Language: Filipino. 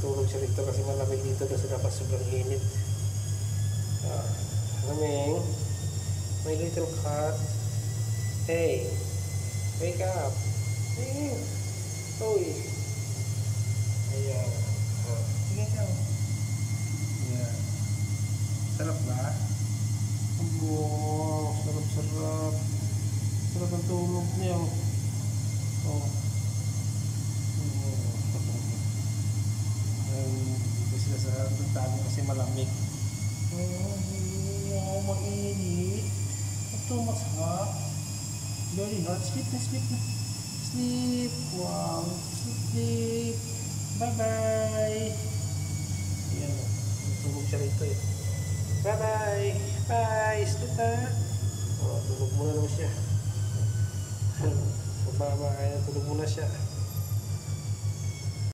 Tulog siya dito kasi malamig dito kasi dapat sobrang init. Lamig. My little cat. Hey, wake up. Hey. Uy. Ayan. Sige ka. Ayan. Sarap ba? Sarap. Sarap ang tulog niya. Dito sila sa tagtago kasi malamig. Mainit. Not too much hot. Very hot. Sleep na. Sleep. Wow. Sleep. Bye-bye. Ayan. Tulog siya rito eh. Bye-bye. Bye. Sleep na. Tulog muna naman siya. Bye-bye. Tulog muna siya.